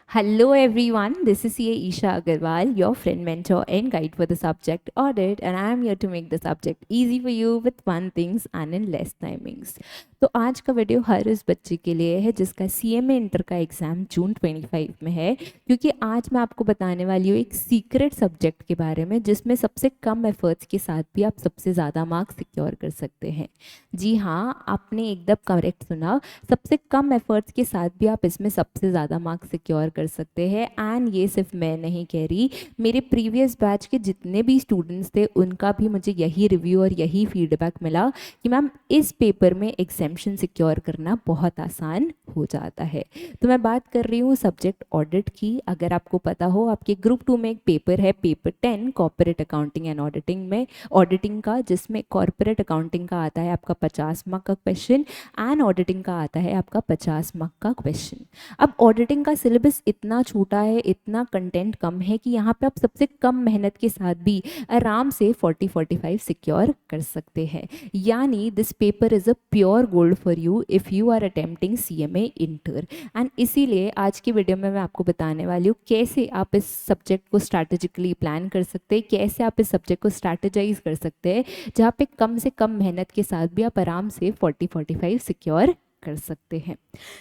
Hello everyone, this is CA Isha Agarwal, your friend, mentor and guide for the subject Audit, and I am here to make the subject easy for you with fun things and in less timings. तो आज का video हर उस बच्चे के लिए है जिसका CMA inter का एग्ज़ाम जून 25 में है, क्योंकि आज मैं आपको बताने वाली हूँ एक सीक्रेट सब्जेक्ट के बारे में जिसमें सबसे कम एफर्ट्स के साथ भी आप सबसे ज़्यादा मार्क्स सिक्योर कर सकते हैं। जी हाँ, आपने एकदम करेक्ट सुना, सबसे कम एफर्ट्स के साथ भी आप इसमें सबसे ज़्यादा मार्क्स सिक्योर कर सकते हैं। एंड ये सिर्फ मैं नहीं कह रही, मेरे प्रीवियस बैच के जितने भी स्टूडेंट्स थे उनका भी मुझे यही रिव्यू और यही फीडबैक मिला कि मैम इस पेपर में एग्जेम्पशन सिक्योर करना बहुत आसान हो जाता है। तो मैं बात कर रही हूँ सब्जेक्ट ऑडिट की। अगर आपको पता हो, आपके ग्रुप 2 में एक पेपर है, paper 10 corporate accounting and auditing का, जिसमें कॉर्पोरेट अकाउंटिंग का आता है आपका 50 मार्क का क्वेश्चन एंड ऑडिटिंग का आता है आपका 50 मार्क का क्वेश्चन। अब ऑडिटिंग का सिलेबस इतना छोटा है, इतना कंटेंट कम है कि यहाँ पे आप सबसे कम मेहनत के साथ भी आराम से 40-45 सिक्योर कर सकते हैं। यानी this paper is a pure gold for you if you are attempting CMA inter. And इसीलिए आज की वीडियो में मैं आपको बताने वाली हूँ कैसे आप इस सब्जेक्ट को स्ट्रैटेजिकली प्लान कर सकते हैं, कैसे आप इस सब्जेक्ट को स्ट्रैटेजाइज कर सकते हैं, जहाँ पे कम से कम मेहनत के साथ भी आप आराम से 40-45 सिक्योर कर सकते हैं।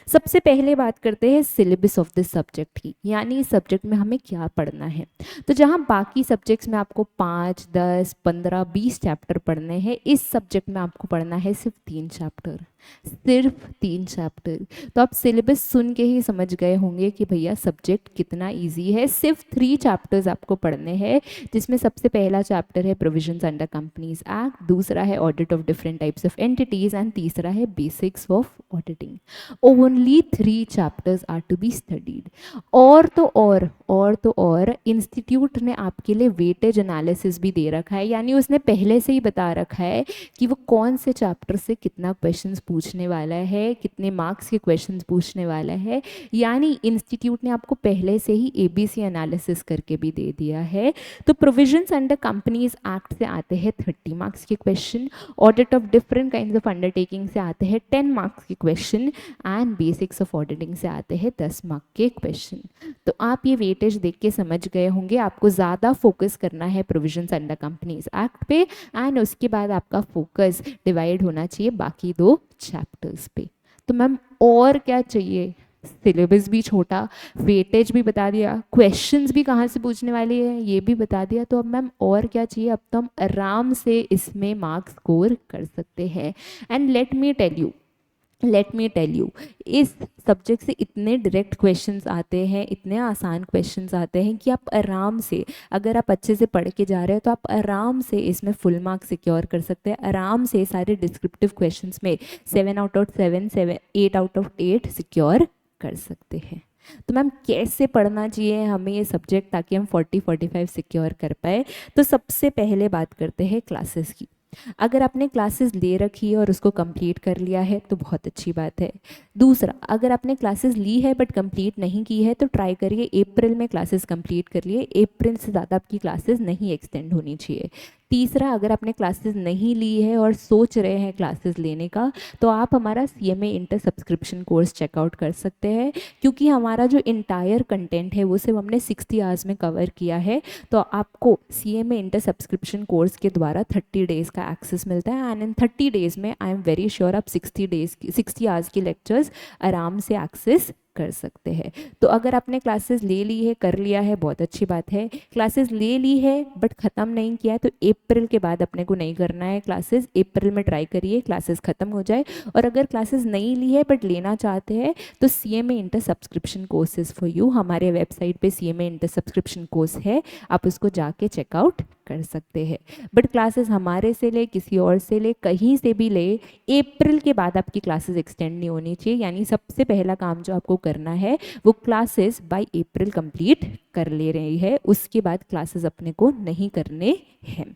सबसे पहले बात करते हैं सिलेबस ऑफ दिस सब्जेक्ट की, यानी इस सब्जेक्ट में हमें क्या पढ़ना है। तो जहाँ बाकी सब्जेक्ट्स में आपको 5, 10, 15, 20 चैप्टर पढ़ने हैं, इस सब्जेक्ट में आपको पढ़ना है सिर्फ 3 चैप्टर, सिर्फ 3 चैप्टर। तो आप सिलेबस सुन के ही समझ गए होंगे कि भैया सब्जेक्ट कितना इजी है। सिर्फ 3 चैप्टर्स आपको पढ़ने हैं, जिसमें सबसे पहला चैप्टर है प्रोविजंस अंडर कंपनीज एक्ट, दूसरा है audit of different types of entities and तीसरा है basics of auditing. Only 3 chapters are to be studied. और इंस्टीट्यूट ने आपके लिए वेटेज एनालिसिस भी दे रखा है, यानी उसने पहले से ही बता रखा है कि वो कौन से चैप्टर से कितना क्वेश्चंस पूछने वाला है, कितने मार्क्स के क्वेश्चंस पूछने वाला है। यानी इंस्टीट्यूट ने आपको पहले से ही ABC एनालिसिस करके भी दे दिया है। तो प्रोविजंस अंडर कंपनीज एक्ट से आते हैं 30 मार्क्स के question, audit of different kinds of undertaking से आते हैं 10 मार्क्स के question and basics of auditing से आते हैं 10 मार्क के क्वेश्चन। तो आप ये वेटेज देख के समझ गए होंगे आपको ज़्यादा फोकस करना है प्रोविजंस अंडर कंपनीज एक्ट पे, एंड उसके बाद आपका फोकस डिवाइड होना चाहिए बाकी 2 चैप्टर्स पे। तो मैम और क्या चाहिए, सिलेबस भी छोटा, वेटेज भी बता दिया, क्वेश्चंस भी कहाँ से पूछने वाले हैं ये भी बता दिया, तो अब मैम और क्या चाहिए। अब तो हम आराम से इसमें मार्क्स स्कोर कर सकते हैं। And let me tell you इस सब्जेक्ट से इतने डायरेक्ट क्वेश्चंस आते हैं, इतने आसान क्वेश्चंस आते हैं कि आप आराम से, अगर आप अच्छे से पढ़ के जा रहे हो तो आप आराम से इसमें फुल मार्क्स सिक्योर कर सकते हैं। आराम से सारे डिस्क्रिप्टिव क्वेश्चंस में 7 out of 7, 8 out of 8 secure कर सकते हैं। तो मैम कैसे पढ़ना चाहिए हमें ये सब्जेक्ट ताकि हम 40-45 सिक्योर कर पाए। तो सबसे पहले बात करते हैं क्लासेस की। अगर आपने क्लासेस ले रखी है और उसको कंप्लीट कर लिया है तो बहुत अच्छी बात है। दूसरा, अगर आपने क्लासेस ली है बट कंप्लीट नहीं की है तो ट्राई करिए अप्रैल में क्लासेस कंप्लीट कर लिए। अप्रैल से ज़्यादा आपकी क्लासेस नहीं एक्सटेंड होनी चाहिए। तीसरा, अगर आपने क्लासेस नहीं ली है और सोच रहे हैं क्लासेस लेने का, तो आप हमारा CMA inter subscription course check out कर सकते हैं, क्योंकि हमारा जो इंटायर कंटेंट है वो सिर्फ हमने 60 आवर्स में कवर किया है। तो आपको CMA इंटर सब्सक्रिप्शन कोर्स के द्वारा 30 डेज़ का एक्सेस मिलता है, एंड इन 30 डेज़ में आई एम वेरी श्योर आप 60 आवर्स की लेक्चर्स आराम से एक्सेस कर सकते हैं। तो अगर आपने क्लासेस ले ली है, कर लिया है, बहुत अच्छी बात है। क्लासेस ले ली है बट ख़त्म नहीं किया है तो अप्रैल के बाद अपने को नहीं करना है क्लासेस। अप्रैल में ट्राई करिए क्लासेस ख़त्म हो जाए। और अगर क्लासेस नहीं ली है बट लेना चाहते हैं तो CMA inter subscription courses for you, हमारे वेबसाइट पे CMA इंटर सब्सक्रिप्शन कोर्स है, आप उसको जाके चेकआउट कर सकते हैं। बट क्लासेस हमारे से ले, किसी और से ले, कहीं से भी ले, अप्रैल के बाद आपकी क्लासेस एक्सटेंड नहीं होनी चाहिए। यानी सबसे पहला काम जो आपको करना है वो क्लासेस बाय अप्रैल कंप्लीट कर ले रही है, उसके बाद क्लासेस अपने को नहीं करने हैं।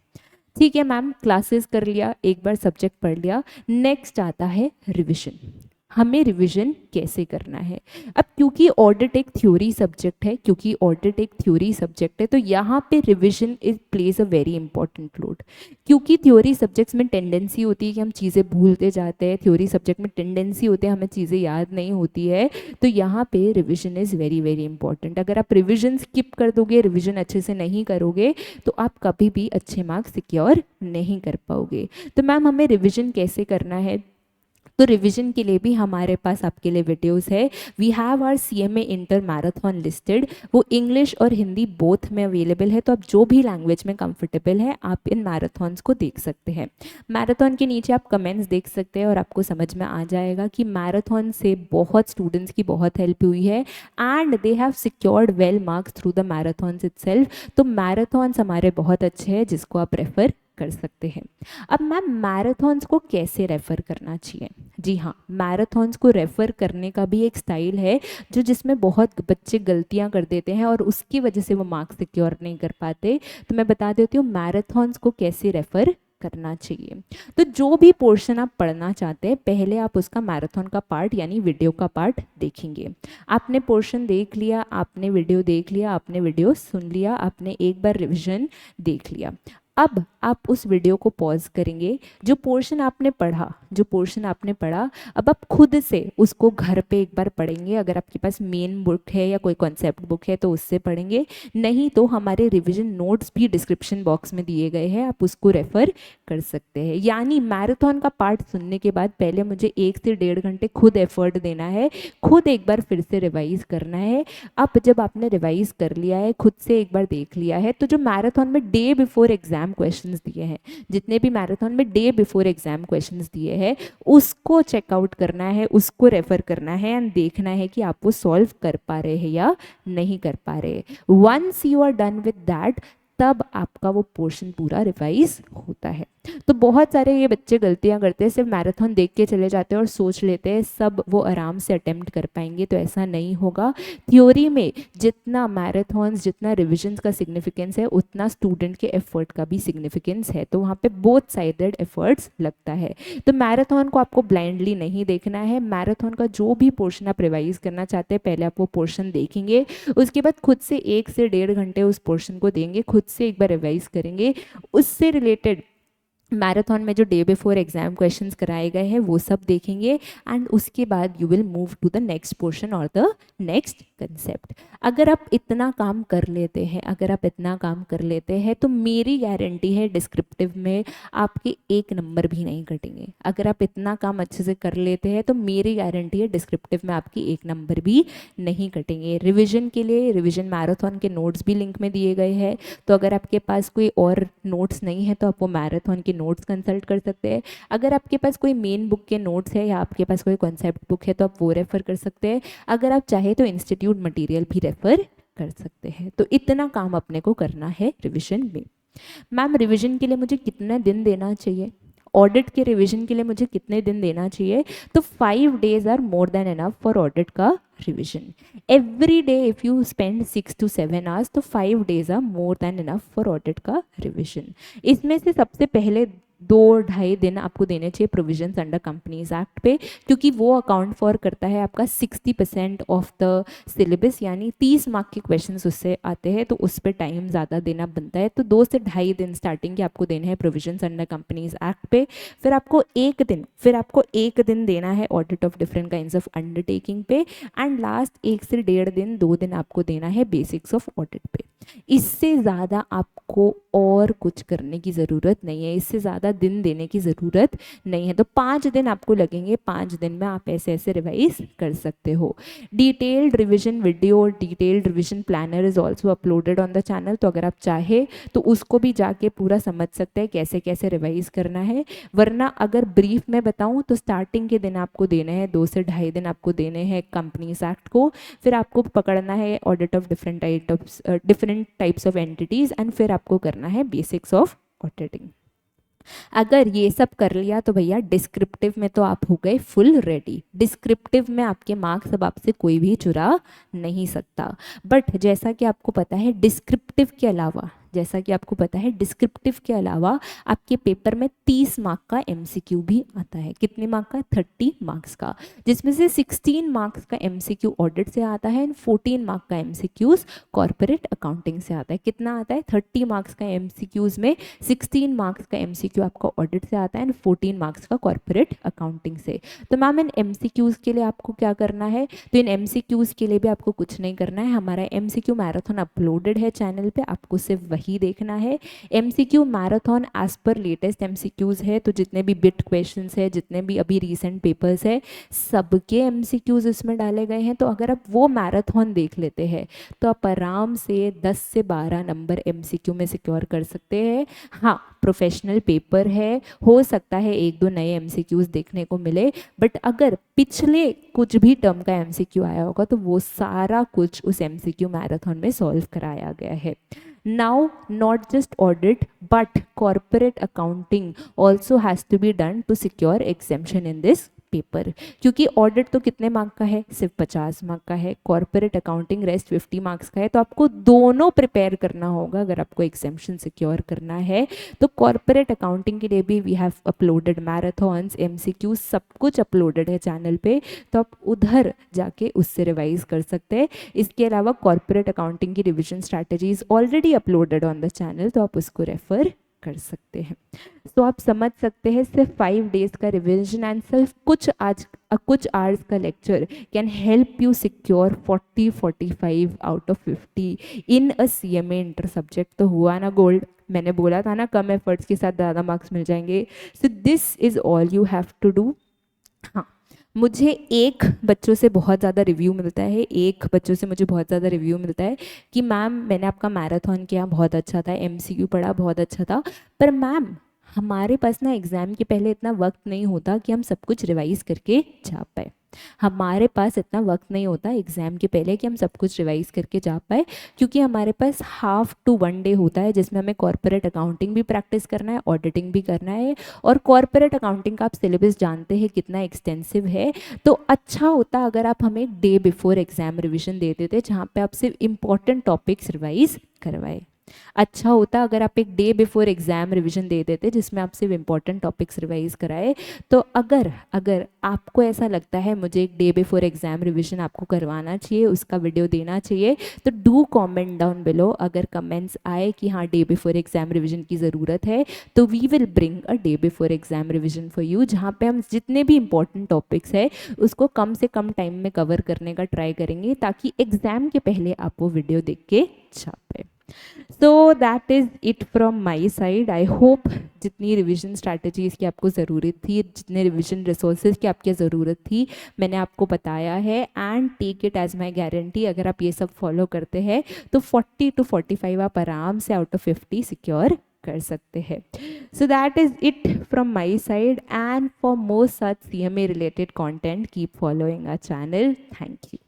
ठीक है मैम, क्लासेस कर लिया, एक बार सब्जेक्ट पढ़ लिया, नेक्स्ट आता है रिविजन। हमें रिवीजन कैसे करना है। अब क्योंकि ऑडिट एक थ्योरी सब्जेक्ट है, तो यहाँ पे revision is plays a very important role. क्योंकि थ्योरी सब्जेक्ट्स में टेंडेंसी होती है कि हम चीज़ें भूलते जाते हैं, थ्योरी सब्जेक्ट में टेंडेंसी होती है हमें चीज़ें याद नहीं होती है, तो यहाँ पे revision is very very important. अगर आप रिवीजन स्किप कर दोगे, रिवीजन अच्छे से नहीं करोगे, तो आप कभी भी अच्छे मार्क्स सिक्योर नहीं कर पाओगे। तो मैम हमें रिवीजन कैसे करना है, तो रिवीजन के लिए भी हमारे पास आपके लिए वीडियोस है। We have our CMA inter marathon listed, वो इंग्लिश और हिंदी बोथ में अवेलेबल है, तो आप जो भी लैंग्वेज में कंफर्टेबल है आप इन मैराथन्स को देख सकते हैं। मैराथन के नीचे आप कमेंट्स देख सकते हैं और आपको समझ में आ जाएगा कि मैराथन से बहुत स्टूडेंट्स की बहुत हेल्प हुई है and they have secured well marks through the marathons itself. तो मैराथन्स हमारे बहुत अच्छे हैं जिसको आप रेफर कर सकते हैं। अब मैम मैराथन्स को कैसे रेफर करना चाहिए, जी हाँ, मैराथन्स को रेफर करने का भी एक स्टाइल है जो जिसमें बहुत बच्चे गलतियां कर देते हैं और उसकी वजह से वो मार्क्स सिक्योर नहीं कर पाते। तो मैं बता देती हूँ मैराथन्स को कैसे रेफर करना चाहिए। तो जो भी पोर्शन आप पढ़ना चाहते हैं पहले आप उसका मैराथन का पार्ट यानी वीडियो का पार्ट देखेंगे। आपने पोर्शन देख लिया, आपने वीडियो देख लिया, आपने वीडियो सुन लिया, आपने एक बार रिवीजन देख लिया। अब आप उस वीडियो को पॉज करेंगे, जो पोर्शन आपने पढ़ा अब आप खुद से उसको घर पे एक बार पढ़ेंगे। अगर आपके पास मेन बुक है या कोई कॉन्सेप्ट बुक है तो उससे पढ़ेंगे, नहीं तो हमारे रिवीजन नोट्स भी डिस्क्रिप्शन बॉक्स में दिए गए हैं, आप उसको रेफर कर सकते हैं। यानी मैराथन का पार्ट सुनने के बाद पहले मुझे 1 से 1.5 घंटे खुद एफर्ट देना है, खुद एक बार फिर से रिवाइज करना है। अब जब आपने रिवाइज कर लिया है, खुद से एक बार देख लिया है, तो जो मैराथन में डे बिफोर एग्जाम क्वेश्चंस दिए हैं, जितने भी मैराथन में डे बिफोर एग्जाम क्वेश्चंस दिए हैं उसको चेकआउट करना है, उसको रेफर करना है एंड देखना है कि आप वो सॉल्व कर पा रहे हैं या नहीं कर पा रहे। Once you are done with that, तब आपका वो पोर्शन पूरा रिवाइज होता है। तो बहुत सारे ये बच्चे गलतियां करते हैं, सिर्फ मैराथन देख के चले जाते हैं और सोच लेते हैं सब वो आराम से अटेम्प्ट कर पाएंगे, तो ऐसा नहीं होगा। थ्योरी में जितना मैराथन्स, जितना रिविजन्स का सिग्निफिकेंस है उतना स्टूडेंट के एफर्ट का भी सिग्निफिकेंस है, तो वहाँ पे बोथ साइडेड एफर्ट्स लगता है। तो मैराथन को आपको ब्लाइंडली नहीं देखना है। मैराथन का जो भी पोर्शन आप रिवाइज करना चाहते हैं पहले आप वो पोर्शन देखेंगे, उसके बाद खुद से 1 से 1.5 घंटे उस पोर्शन को देंगे, खुद से एक बार रिवाइज करेंगे, उससे रिलेटेड मैराथन में जो डे बिफोर एग्जाम क्वेश्चंस कराए गए हैं वो सब देखेंगे एंड उसके बाद you will move to the next portion और द नेक्स्ट कंसेप्ट। अगर आप इतना काम कर लेते हैं, तो मेरी गारंटी है डिस्क्रिप्टिव में आपके 1 नंबर भी नहीं कटेंगे। अगर आप इतना काम अच्छे से कर लेते हैं तो मेरी गारंटी है डिस्क्रिप्टिव में आपकी 1 नंबर भी नहीं कटेंगे। रिविजन के लिए रिविजन मैराथन के नोट्स भी लिंक में दिए गए हैं, तो अगर आपके पास कोई और नोट्स नहीं है तो आप वो मैराथन के नोट्स कंसल्ट कर सकते हैं। अगर आपके पास कोई मेन बुक के नोट्स है या आपके पास कोई कॉन्सेप्ट बुक है तो आप वो रेफर कर सकते हैं। अगर आप चाहे तो इंस्टीट्यूट मटेरियल भी रेफर कर सकते हैं। तो इतना काम अपने को करना है रिवीजन में। मैम रिवीजन के लिए मुझे कितना दिन देना चाहिए, ऑडिट के रिवीजन के लिए मुझे कितने दिन देना चाहिए, तो 5 days are more than enough for audit का revision. Every day if you spend 6 to 7 hours, तो 5 days are more than enough for audit का रिवीजन। इसमें से सबसे पहले 2-2.5 दिन आपको देने चाहिए प्रोविजंस अंडर कंपनीज एक्ट पे, क्योंकि वो अकाउंट फॉर करता है आपका 60% ऑफ द सिलेबस, यानी 30 मार्क के क्वेश्चंस उससे आते हैं, तो उस पर टाइम ज़्यादा देना बनता है। तो 2 से 2.5 दिन स्टार्टिंग के आपको देने हैं प्रोविजंस अंडर कंपनीज एक्ट पे। फिर आपको एक दिन देना है audit of different kinds of undertaking पे, एंड लास्ट 1 से 1.5 दिन 2 दिन आपको देना है बेसिक्स ऑफ ऑडिट पे। इससे ज़्यादा आपको और कुछ करने की ज़रूरत नहीं है, इससे ज़्यादा दिन देने की ज़रूरत नहीं है। तो 5 दिन आपको लगेंगे, 5 दिन में आप ऐसे ऐसे रिवाइज कर सकते हो। डिटेल्ड रिविजन वीडियो और detailed revision planner is also uploaded on the channel, तो अगर आप चाहे तो उसको भी जाके पूरा समझ सकते हैं कैसे कैसे रिवाइज करना है। वरना अगर ब्रीफ में बताऊँ तो स्टार्टिंग के दिन आपको देने हैं 2 से 2.5 दिन आपको देने हैं कंपनीज एक्ट को, फिर आपको पकड़ना है audit of different types of entities, and फिर आपको करना है बेसिक्स ऑफ ऑडिटिंग। अगर ये सब कर लिया तो भैया डिस्क्रिप्टिव में तो आप हो गए फुल रेडी। डिस्क्रिप्टिव में आपके मार्क्स अब आपसे कोई भी चुरा नहीं सकता। बट जैसा कि आपको पता है डिस्क्रिप्टिव के अलावा जैसा कि आपको पता है डिस्क्रिप्टिव के अलावा आपके पेपर में 30 मार्क का एमसीक्यू भी आता है। कितने मार्क का? 30 मार्क्स का, जिसमें से 16 मार्क्स का एमसीक्यू ऑडिट से आता है एंड 14 मार्क का एमसीक्यूज कॉर्पोरेट अकाउंटिंग से आता है। कितना आता है? 30 मार्क्स का एमसीक्यूज में 16 मार्क्स का एमसीक्यू आपका ऑडिट से आता है एंड 14 मार्क्स का कॉर्पोरेट अकाउंटिंग से। तो मैम इन एमसीक्यूज के लिए आपको क्या करना है? तो इन एमसीक्यूज के लिए भी आपको कुछ नहीं करना है, हमारा एमसीक्यू मैराथन अपलोडेड है चैनल पे, आपको सिर्फ वही देखना है। MCQ marathon as per latest MCQs है, तो जितने भी बिट क्वेश्चंस है, जितने भी अभी रीसेंट पेपर्स है, सबके एमसीक्यूज इसमें डाले गए हैं। तो अगर आप वो मैराथन देख लेते हैं तो आप आराम से 10 से 12 नंबर एमसीक्यू में सिक्योर कर सकते हैं। हाँ, प्रोफेशनल पेपर है, हो सकता है एक दो नए एमसीक्यूज देखने को मिले, बट अगर पिछले कुछ भी टर्म का एमसीक्यू आया होगा तो वो सारा कुछ उस एमसीक्यू मैराथन में सॉल्व कराया गया है। Now, not just audit, but corporate accounting also has to be done to secure exemption in this paper, क्योंकि ऑडिट तो कितने मार्क का है? सिर्फ 50 मार्क का है। कॉर्पोरेट अकाउंटिंग रेस्ट 50 मार्क्स का है। तो आपको दोनों प्रिपेयर करना होगा अगर आपको एग्जेम्पशन सिक्योर करना है। तो कॉर्पोरेट अकाउंटिंग के लिए भी we have uploaded marathons, MCQ, सब कुछ अपलोडेड है चैनल पे, तो आप उधर जाके उससे रिवाइज कर सकते हैं। इसके अलावा कॉर्पोरेट अकाउंटिंग की revision strategies already uploaded on the channel, तो आप उसको रेफर कर सकते हैं। तो आप समझ सकते हैं सिर्फ 5 डेज का रिविजन एंड सिर्फ कुछ आवर्स का lecture can help you secure 40-45 out of 50 in a CMA inter subject. तो हुआ ना गोल्ड, मैंने बोला था ना कम एफर्ट्स के साथ ज़्यादा मार्क्स मिल जाएंगे। So this is all you have to do. हाँ, मुझे एक बच्चों से बहुत ज़्यादा रिव्यू मिलता है, एक बच्चों से मुझे बहुत ज़्यादा रिव्यू मिलता है कि मैम मैंने आपका मैराथन किया, बहुत अच्छा था, एमसीक्यू पढ़ा, बहुत अच्छा था, पर मैम हमारे पास ना एग्ज़ाम के पहले इतना वक्त नहीं होता कि हम सब कुछ रिवाइज़ करके जा पाए। हमारे पास इतना वक्त नहीं होता एग्ज़ाम के पहले कि हम सब कुछ रिवाइज़ करके जा पाए, क्योंकि हमारे पास हाफ टू 1 डे होता है जिसमें हमें कॉर्पोरेट अकाउंटिंग भी प्रैक्टिस करना है, ऑडिटिंग भी करना है। और कॉर्पोरेट अकाउंटिंग का आप सिलेबस जानते हैं कितना एक्सटेंसिव है, तो अच्छा होता अगर आप हमें डे बिफोर एग्ज़ाम रिविजन दे देते जहाँ पे आप सिर्फ इंपॉर्टेंट टॉपिक्स रिवाइज करवाए। अच्छा होता अगर आप एक डे बिफोर एग्ज़ाम रिवीजन दे देते जिसमें आप सिर्फ इंपॉर्टेंट टॉपिक्स रिवाइज कराए। तो अगर आपको ऐसा लगता है मुझे एक डे बिफोर एग्ज़ाम रिवीजन आपको करवाना चाहिए, उसका वीडियो देना चाहिए, तो डू कमेंट डाउन बिलो। अगर कमेंट्स आए कि हाँ डे बिफोर एग्ज़ाम रिवीजन की ज़रूरत है, तो we will bring a day before exam revision for you, जहाँ पे हम जितने भी इंपॉर्टेंट टॉपिक्स है उसको कम से कम टाइम में कवर करने का ट्राई करेंगे, ताकि एग्ज़ाम के पहले आप वो वीडियो देख के छापें। So that is it from my side. I hope जितनी रिविजन स्ट्रैटेजीज़ की आपको ज़रूरत थी, जितने रिविजन रिसोर्सेज की आपकी ज़रूरत थी, मैंने आपको बताया है। And take it as my guarantee, अगर आप ये सब फॉलो करते हैं तो 40 to 45 आप आराम से आउट ऑफ 50 सिक्योर कर सकते हैं। So that is it from my side, and for more such CMA related content keep following our channel. Thank you.